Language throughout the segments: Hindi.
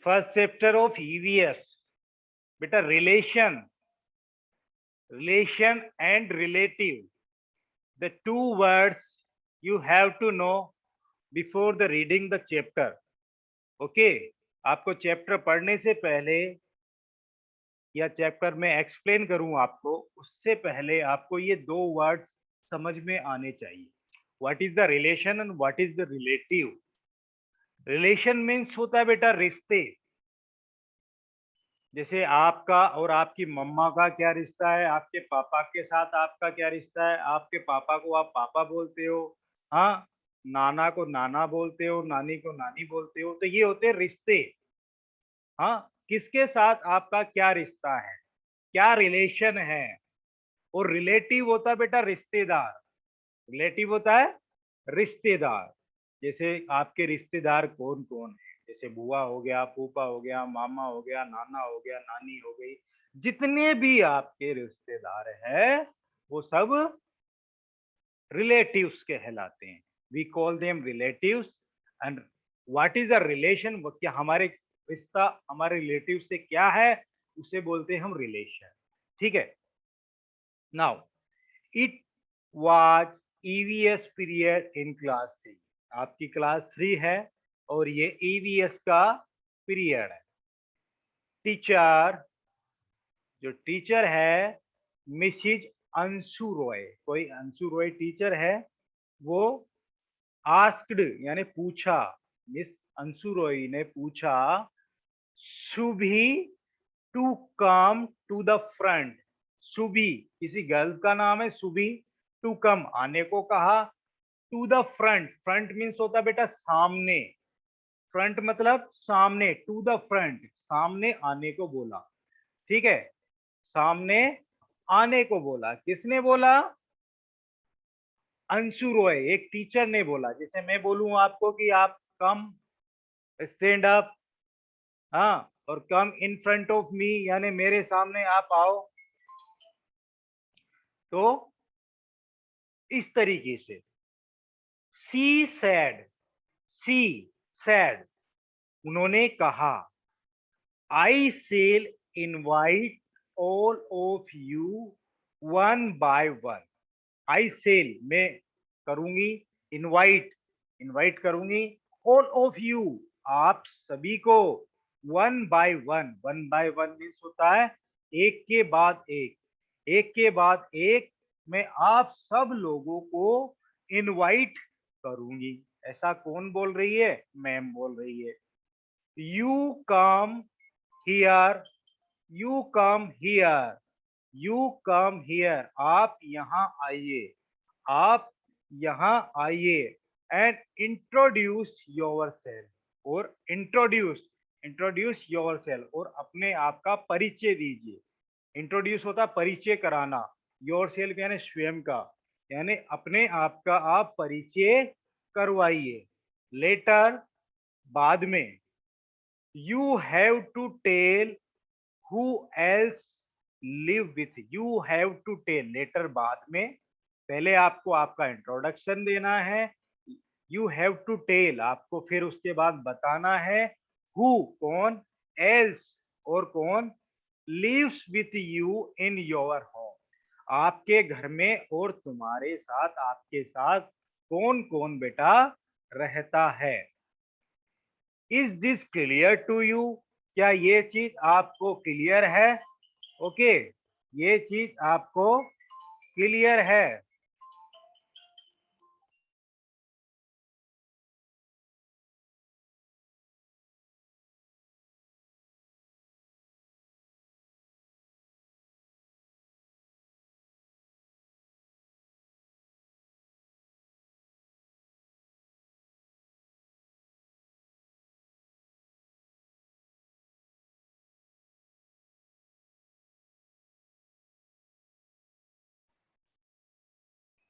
फर्स्ट चैप्टर ऑफ ईवीएस बेटा, relation and relative, the two words you have to know before the reading the chapter. Okay, आपको चैप्टर पढ़ने से पहले या चैप्टर में एक्सप्लेन करूं आपको, उससे पहले आपको ये दो वर्ड्स समझ में आने चाहिए. What is the relation and what is the relative. Relation means होता है बेटा रिश्ते. जैसे आपका और आपकी मम्मा का क्या रिश्ता है, आपके पापा के साथ आपका क्या रिश्ता है. आपके पापा को आप पापा बोलते हो, हाँ, नाना को नाना बोलते हो, नानी को नानी बोलते हो, तो ये होते हैं रिश्ते. हाँ, किसके साथ आपका क्या रिश्ता है, क्या रिलेशन है. और रिलेटिव होता है बेटा रिश्तेदार. रिलेटिव होता है रिश्तेदार. जैसे आपके रिश्तेदार कौन कौन है, जैसे बुआ हो गया, फूफा हो गया, मामा हो गया, नाना हो गया, नानी हो गई, जितने भी आपके रिश्तेदार हैं वो सब रिलेटिव्स कहलाते हैं. We call them relatives. And what is the relation, क्या हमारे रिश्ता हमारे रिलेटिव से क्या है, उसे बोलते हैं हम रिलेशन. ठीक है. Now it was EVS period in class 3. आपकी क्लास 3 है और ये ईवीएस का पीरियड है. टीचर, जो टीचर है मिसिज अंशु रॉय, कोई अंशु रॉय टीचर है, वो आस्क्ड यानी पूछा, मिस अंशु रॉय ने पूछा Subhi to come to the front. Subhi किसी गर्ल का नाम है, सुभी. टू कम आने को कहा, to the front. Front means होता है बेटा सामने. फ्रंट मतलब सामने. टू द फ्रंट सामने आने को बोला. ठीक है, सामने आने को बोला. किसने बोला? अंशु रॉय, एक टीचर ने बोला. जैसे मैं बोलूं आपको कि आप कम स्टैंड अप, हाँ, और कम इन फ्रंट ऑफ मी, यानी मेरे सामने आप आओ. तो इस तरीके से सी सैड, सी सैड, उन्होंने कहा, I shall invite all of you one by one. I shall मैं करूंगी, इनवाइट इनवाइट करूंगी, ऑल ऑफ यू आप सभी को, one by one. One by one means होता है एक के बाद एक, एक के बाद एक मैं आप सब लोगों को इनवाइट करूंगी. ऐसा कौन बोल रही है? मैम बोल रही है. You come here, you come here, you come here, आप यहाँ आइए, आप यहाँ आइए. एंड इंट्रोड्यूस योर सेल्फ, और इंट्रोड्यूस योर सेल्फ, और अपने आप का परिचय दीजिए. इंट्रोड्यूस होता परिचय कराना, योर सेल्फ यानी स्वयं का, यानी अपने आप का आप परिचय करवाइए. लेटर बाद में, you have to tell who else live with. You have to tell, later बाद में, पहले आपको आपका इंट्रोडक्शन देना है. यू हैव टू टेल, आपको फिर उसके बाद बताना है, हु कौन, एल्स और कौन, lives with you in your home, आपके घर में और तुम्हारे साथ, आपके साथ कौन कौन बेटा रहता है. Is this clear to you, क्या ये चीज आपको क्लियर है? ओके, ये चीज आपको क्लियर है?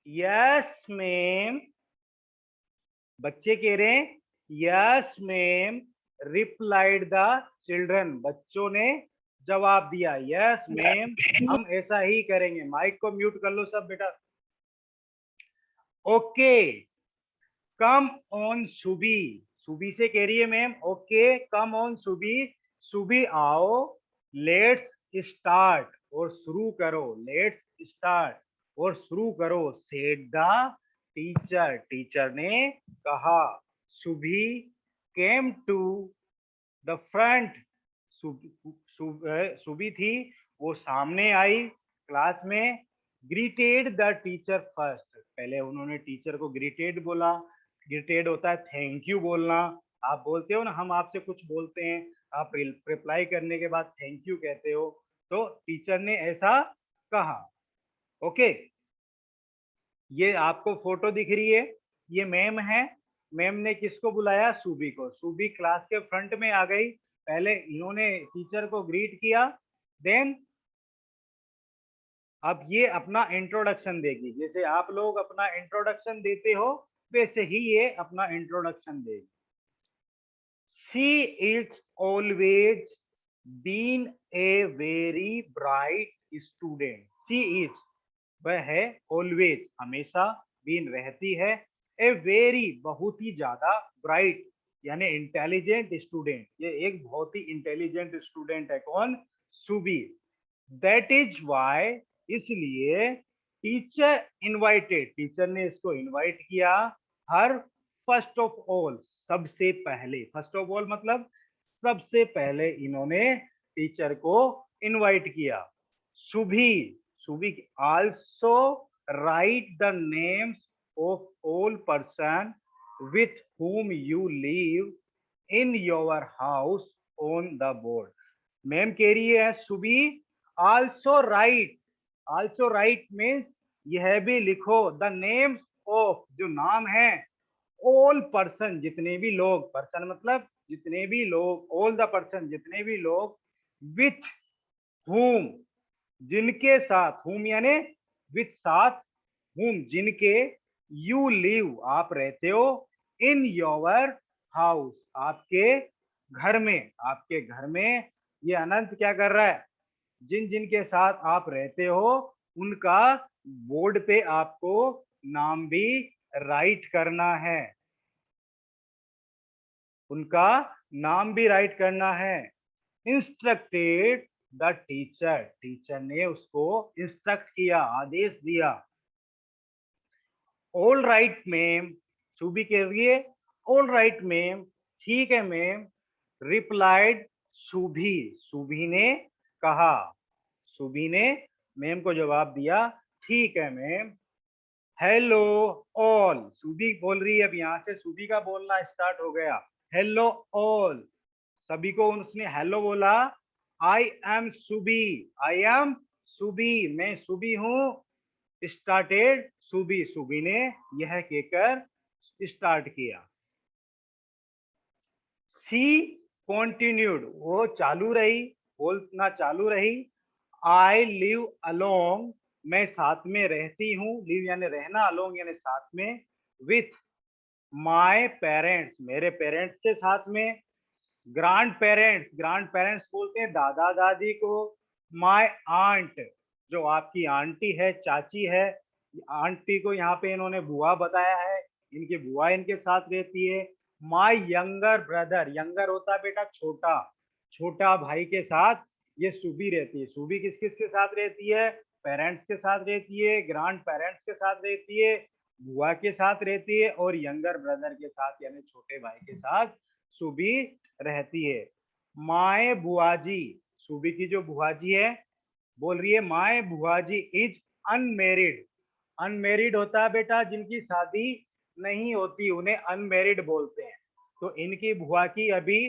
यस मैम, बच्चे कह रहे हैं yes ma'am, replied the children, बच्चों ने जवाब दिया, यस मैम हम ऐसा ही करेंगे. माइक को म्यूट कर लो सब बेटा. ओके, कम ऑन सुबी, सुबी से कह रही है मैम, ओके कम ऑन सुबी, सुबी आओ, लेट्स स्टार्ट और शुरू करो, लेट्स स्टार्ट और शुरू करो, सेड द टीचर, टीचर ने कहा। सुबी केम टू द फ्रंट, सुबी थी वो सामने आई क्लास में। ग्रीटेड द टीचर फर्स्ट, पहले उन्होंने टीचर को ग्रीटेड बोला। ग्रीटेड होता है थैंक यू बोलना, आप बोलते हो ना, हम आपसे कुछ बोलते हैं, आप रिप्लाई करने के बाद थैंक यू कहते हो, तो टीचर ने ऐसा कहा। ओके, ये आपको फोटो दिख रही है, ये मैम है। मैम ने किसको बुलाया? सुबी को। सुबी क्लास के फ्रंट में आ गई, पहले इन्होंने टीचर को ग्रीट किया, देन अब ये अपना इंट्रोडक्शन देगी, जैसे आप लोग अपना इंट्रोडक्शन देते हो वैसे ही ये अपना इंट्रोडक्शन देगी। She is always been a very bright student. She is, वह है, always हमेशा, been रहती है, a very बहुत ही ज्यादा, bright यानी इंटेलिजेंट स्टूडेंट, ये एक बहुत ही इंटेलिजेंट स्टूडेंट है। कौन? सुबी। दैट इज वाई, इसलिए टीचर इनवाइटेड, टीचर ने इसको इनवाइट किया, हर फर्स्ट ऑफ ऑल, सबसे पहले, फर्स्ट ऑफ ऑल मतलब सबसे पहले इन्होंने टीचर को इनवाइट किया। Subhi, Subhi also write the names of all person with whom you live in your house on the board. Ma'am कह रही है Subi also write, also write means यह भी लिखो, द नेम्स ऑफ, जो नाम है, ऑल पर्सन, जितने भी लोग, पर्सन मतलब जितने भी लोग, ऑल द पर्सन जितने भी लोग, विथ whom जिनके साथ, whom यानी विथ साथ, whom जिनके, यू लिव आप रहते हो, इन योर हाउस आपके घर में, आपके घर में। ये अनंत क्या कर रहा है? जिन जिन के साथ आप रहते हो उनका बोर्ड पे आपको नाम भी राइट करना है, उनका नाम भी राइट करना है। इंस्ट्रक्टेड द टीचर, टीचर ने उसको इंस्ट्रक्ट किया, आदेश दिया। ऑल राइट मैम, सुबी कह रही है ऑल राइट मैम, ठीक है मैम। रिप्लाइड सुभी, सुभी ने कहा, सुभी ने मैम को जवाब दिया, ठीक है मैम। हेलो ऑल, सुबी बोल रही है, अब यहाँ से सुबी का बोलना स्टार्ट हो गया। हेलो ऑल, सभी को उसने हेलो बोला। आई एम सुबी, आई एम सुबी, मैं सुबी हूँ। स्टार्टेड सुबी, सुबी ने यह कहकर स्टार्ट किया। सी कॉन्टिन्यूड, वो चालू रही, बोलना चालू रही। आई लिव अलोंग, मैं साथ में रहती हूँ, लिव यानी रहना, अलोंग यानी साथ में, विथ माय पेरेंट्स, मेरे पेरेंट्स के साथ में। ग्रांड पेरेंट्स, ग्रांड पेरेंट्स बोलते हैं दादा दादी को। माय आंट, जो आपकी आंटी है, चाची है, आंटी को यहाँ पे इन्होंने बुआ बताया है, इनकी बुआ इनके साथ रहती है। माय यंगर ब्रदर, यंगर होता है बेटा छोटा, छोटा भाई के साथ ये सुबी रहती है। सुबी किस किस के साथ रहती है? पेरेंट्स के साथ रहती है, ग्रांड पेरेंट्स के साथ रहती है, बुआ के साथ रहती है, और यंगर ब्रदर के साथ यानी छोटे भाई के साथ सुबी रहती है। माए बुआजी, सुबी की जो बुआजी है बोल रही है माए बुआजी इज अनमेरिड, अनमेरिड होता है बेटा जिनकी शादी नहीं होती, उन्हें अनमेरिड बोलते हैं। तो इनकी बुआ की अभी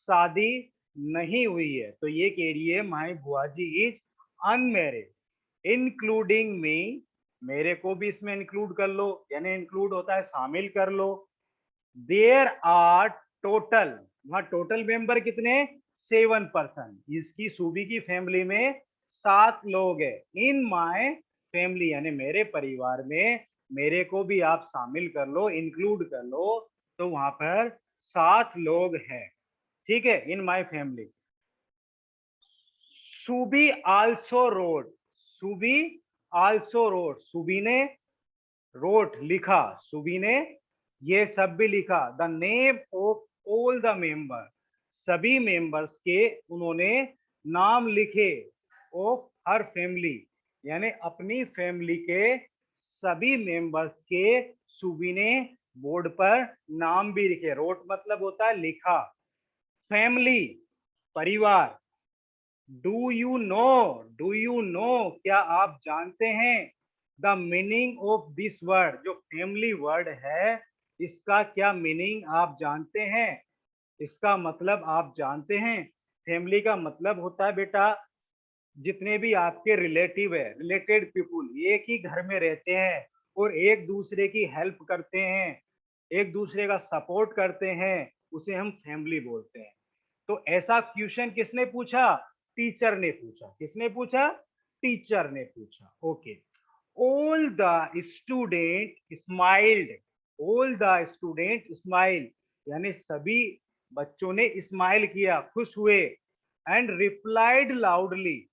शादी नहीं हुई है, तो ये कह रही है माई बुआजी इज अनमेरिड। इंक्लूडिंग मी, मेरे को भी इसमें इंक्लूड कर लो, यानी इंक्लूड होता है शामिल कर लो। देयर आर टोटल, वहां टोटल मेंबर कितने? 7 पर्सन, इसकी सूबी की फैमिली में 7 लोग है। इन माय फैमिली यानी मेरे परिवार में, मेरे को भी आप शामिल कर लो, इंक्लूड कर लो, तो वहां पर 7 लोग हैं, ठीक है, in my family. Subi also wrote, Subi also wrote, Subi ने रोट लिखा, सुबी ने ये सब भी लिखा। The name of all the member, सभी मेंबर्स के उन्होंने नाम लिखे। ऑफ हर फैमिली, यानी अपनी फैमिली के सभी मेंबर्स के सुबी ने बोर्ड पर नाम भी लिखे। रोट मतलब होता है लिखा। फैमिली, परिवार। डू यू नो, क्या आप जानते हैं the meaning of this word, जो फैमिली वर्ड है इसका क्या मीनिंग आप जानते हैं? इसका मतलब आप जानते हैं? फैमिली का मतलब होता है बेटा जितने भी आपके रिलेटिव है, रिलेटेड पीपुल, एक ही घर में रहते हैं और एक दूसरे की हेल्प करते हैं, एक दूसरे का सपोर्ट करते हैं, उसे हम फैमिली बोलते हैं। तो ऐसा क्वेश्चन किसने पूछा? टीचर ने पूछा। किसने पूछा? टीचर ने पूछा। Okay. All the student smiled, all the student smile, यानी सभी बच्चों ने स्माइल किया, खुश हुए। एंड रिप्लाइड लाउडली,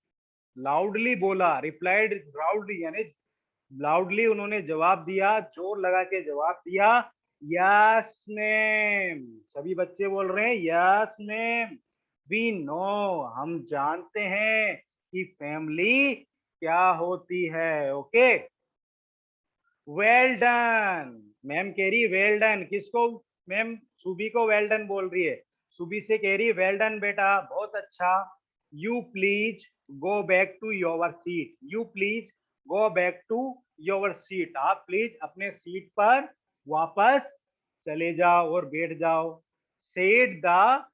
लाउडली बोला, रिप्लाइड लाउडली यानी लाउडली उन्होंने जवाब दिया, जोर लगा के जवाब दिया, यस मैम। सभी बच्चे बोल रहे हैं यस मैम, वी नो, हम जानते हैं कि फैमिली क्या होती है। ओके। वेल डन, मैम कह रही वेल डन। किसको? मैम सुबी को वेल डन बोल रही है। सुबी से कह रही वेल डन बेटा, बहुत अच्छा। You please go back to your seat, you please go back to your seat, आप प्लीज अपने सीट पर वापस चले जाओ और बैठ जाओ। सेड द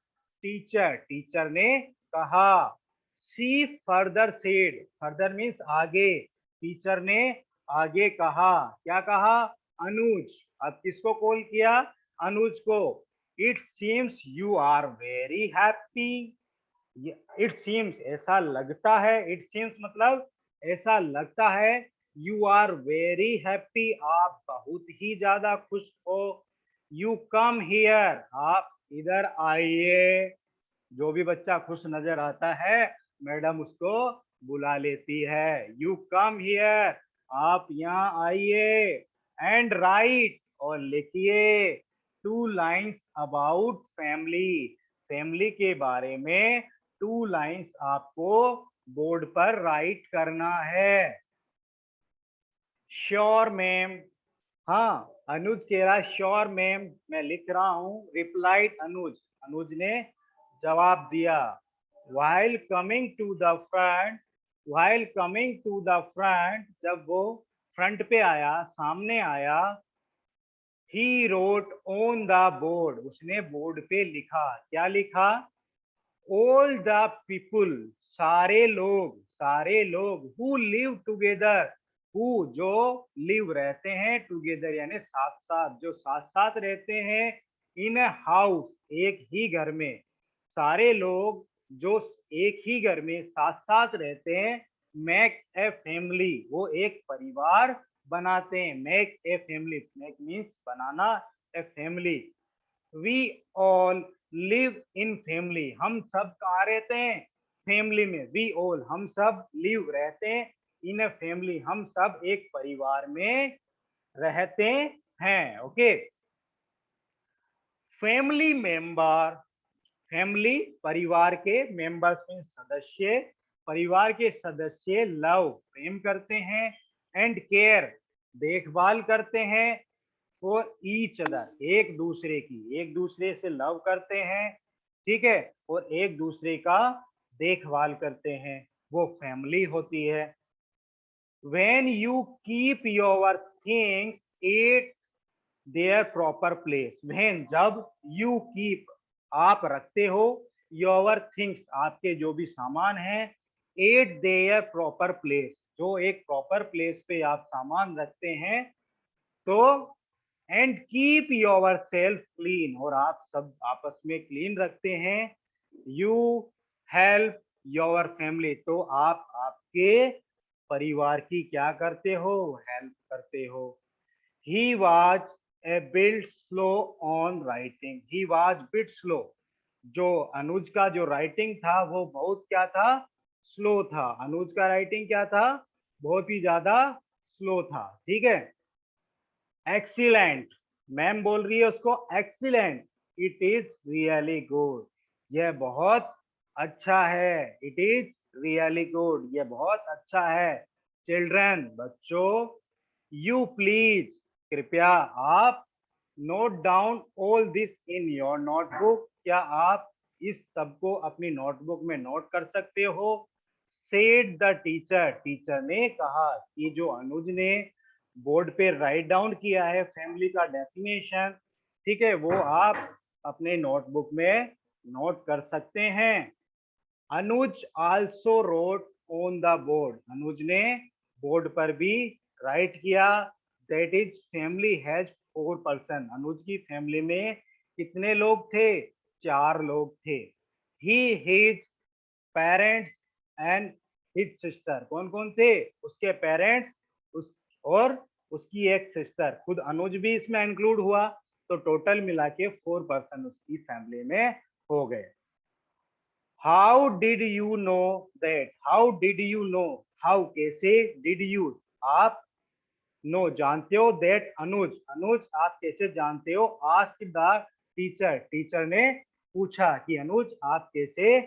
टीचर, टीचर ने कहा। सी फर्दर सेड, फर्दर मीन्स आगे, टीचर ने आगे कहा। क्या कहा? अनुज। अब किसको कॉल किया? अनुज को। It seems you are very happy, it seems ऐसा लगता है, इट सीम्स मतलब ऐसा लगता है, यू आर वेरी हैप्पी आप बहुत ही ज्यादा खुश हो। यू कम हियर, आप इधर आइए। जो भी बच्चा खुश नजर आता है मैडम उसको बुला लेती है, यू कम हियर, आप यहाँ आइए। एंड राइट, और लिखिए, two lines about family, family के बारे में टू लाइन्स आपको बोर्ड पर राइट करना है। श्योर मैम, हाँ अनुज कह रहा है श्योर मैम, मैं लिख रहा हूं। रिप्लाइड अनुज, अनुज ने जवाब दिया। while coming to the front, while coming to the front, जब वो फ्रंट पे आया, सामने आया, he wrote on the board, उसने बोर्ड पे लिखा। क्या लिखा? all the people, सारे लोग, सारे लोग, who live together, who जो live रहते हैं, together यानी साथ साथ, जो साथ साथ रहते हैं, in a house एक ही घर में, सारे लोग जो एक ही घर में साथ साथ रहते हैं, मेक ए फैमिली, वो एक परिवार बनाते हैं। Make a family, make means बनाना, a family. We all live in family, हम सब कहाँ रहते हैं? फैमिली में। वी ऑल, हम सब लिव रहते हैं, इन अ फैमिली, हम सब एक परिवार में रहते हैं। ओके। फैमिली मेंबर, फैमिली परिवार के, मेंबर्स में सदस्य, परिवार के सदस्य लव प्रेम करते हैं, एंड केयर देखभाल करते हैं, फॉर ईच अदर एक दूसरे की, एक दूसरे से लव करते हैं, ठीक है, और एक दूसरे का देखभाल करते हैं, वो फैमिली होती है। when you keep your things at their proper place, when जब you keep आप रखते हो, your things आपके जो भी सामान हैं, at their proper place जो एक प्रॉपर प्लेस पे आप सामान रखते हैं, तो and keep your self clean, और आप सब आपस में क्लीन रखते हैं, यू हेल्प योर फैमिली, तो आप आपके परिवार की क्या करते हो? हेल्प करते हो। He was a bit slow on writing, he was bit slow, जो अनुज का जो राइटिंग था वो बहुत क्या था? स्लो था। अनुज का राइटिंग क्या था? बहुत ही ज्यादा स्लो था। ठीक है। एक्सीलेंट, मैम बोल रही है उसको excellent, it is really good, यह बहुत अच्छा है, इट इज रियली गुड, यह बहुत अच्छा है। चिल्ड्रन, बच्चों, यू प्लीज, कृपया आप, note down all this in your notebook, क्या आप इस सबको अपनी नोटबुक में नोट कर सकते हो? सेड द टीचर, टीचर ने कहा कि जो अनुज ने बोर्ड पे राइट डाउन किया है फैमिली का डेफिनेशन, ठीक है, वो आप अपने नोटबुक में नोट कर सकते हैं। Anuj also wrote on the board, Anuj ने बोर्ड पर भी राइट किया that is family has 4 person, Anuj की फैमिली में कितने लोग थे? 4 लोग थे। He his parents and his sister, कौन कौन थे? उसके पेरेंट्स, उस और उसकी एक सिस्टर, खुद अनुज भी इसमें इंक्लूड हुआ, तो टोटल मिला के 4 पर्सन उसकी फैमिली में हो गए। How did you know that, how did you know, how कैसे, डिड यू आप, नो जानते हो, दैट अनुज, अनुज आप कैसे जानते हो? आस्क द टीचर, टीचर ने पूछा कि अनुज आप कैसे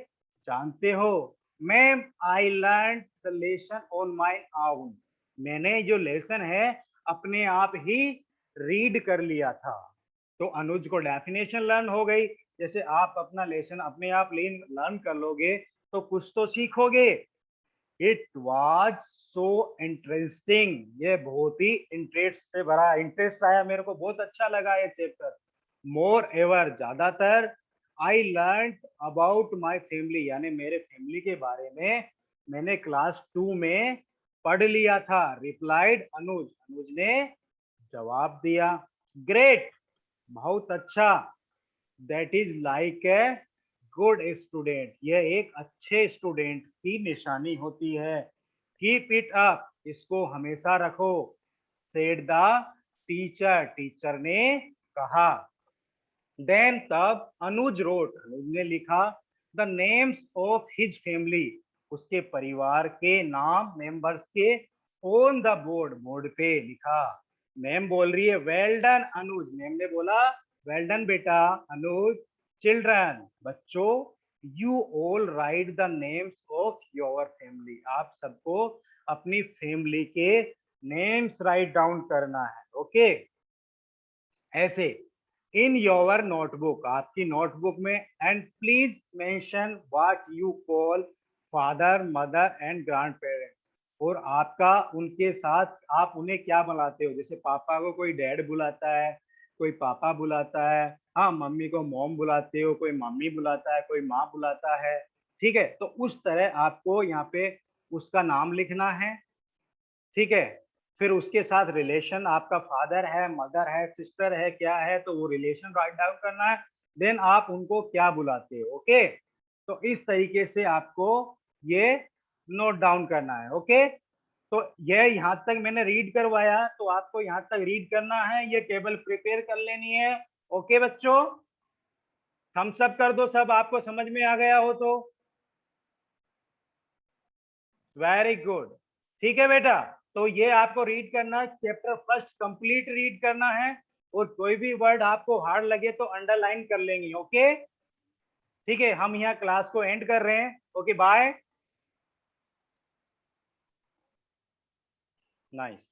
जानते हो? Ma'am I learn the lesson on my own, मैंने जो लेसन है अपने आप ही रीड कर लिया था। तो अनुज को डेफिनेशन लर्न हो गई, जैसे आप अपना लेसन अपने आप लर्न कर लोगे तो कुछ तो सीखोगे। इट वॉज सो इंटरेस्टिंग, ये बहुत ही इंटरेस्ट से भरा, इंटरेस्ट आया मेरे को, बहुत अच्छा लगा ये चैप्टर। मोर एवर, ज्यादातर, I learn about my family, यानी मेरे फैमिली के बारे में मैंने क्लास 2 में पढ़ लिया था। रिप्लाइड अनुज, अनुज ने जवाब दिया। ग्रेट, बहुत अच्छा, that is like a good student, यह एक अच्छे स्टूडेंट की निशानी होती है। कीप इट अप, इसको हमेशा रखो। सेड द टीचर, टीचर ने कहा। देन तब अनुज रोट, अनुज ने लिखा the names of his family, उसके परिवार के नाम, मेंबर्स के, ऑन द बोर्ड, बोर्ड पे लिखा। मैम बोल रही है वेल डन अनुज, मैम ने बोला वेल डन बेटा अनुज। चिल्ड्रन, बच्चों, you all right the names of your family, आप सबको अपनी फैमिली के नेम्स राइट डाउन करना है। ओके, ऐसे इन योर नोटबुक, आपकी नोटबुक में, and please mention what you call father mother and grand parents, और आपका उनके साथ आप उन्हें क्या बुलाते हो? जैसे पापा को कोई डैड बुलाता है, कोई पापा बुलाता है, हाँ, मम्मी को मॉम बुलाते हो, कोई मम्मी बुलाता है, कोई माँ बुलाता है, ठीक है, तो उस तरह आपको यहाँ पे उसका नाम लिखना है, ठीक है। फिर उसके साथ रिलेशन, आपका फादर है, मदर है, सिस्टर है, क्या है, तो वो रिलेशन राइट डाउन करना है। देन आप उनको क्या बुलाते हो, ओके। तो इस तरीके से आपको ये नोट डाउन करना है, ओके। तो ये यहाँ तक मैंने रीड करवाया, तो आपको यहाँ तक रीड करना है, ये टेबल प्रिपेयर कर लेनी है। ओके बच्चों, थम्स अप कर दो सब, आपको समझ में आ गया हो तो। वेरी गुड, ठीक है बेटा। तो ये आपको रीड करना है, चैप्टर फर्स्ट कंप्लीट रीड करना है, और कोई भी वर्ड आपको हार्ड लगे तो अंडरलाइन कर लेंगे, ओके। ठीक है, हम यहाँ क्लास को एंड कर रहे हैं। Okay, bye. नाइस।